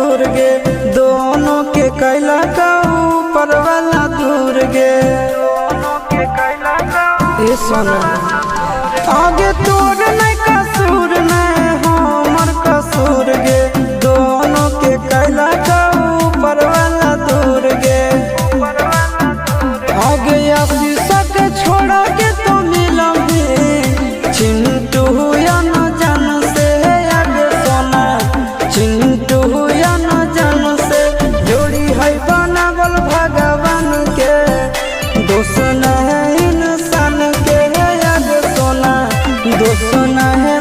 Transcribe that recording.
दूर गे दोनों के कैला का ऊपर वाला दूर गे ए सोना आगे तोर नहीं कसूर नहीं हमर कसूर गे दोनों के कैला का ऊपर वाला दूर गे आगे शीशा के छोड़ा के तो मिलोगे चिंटू या न जान से आगे सोना चिंटू या न जान से जोड़ी है बनावल भगवान के दोस्त न है इंसान के आगे सोना दोस्त न है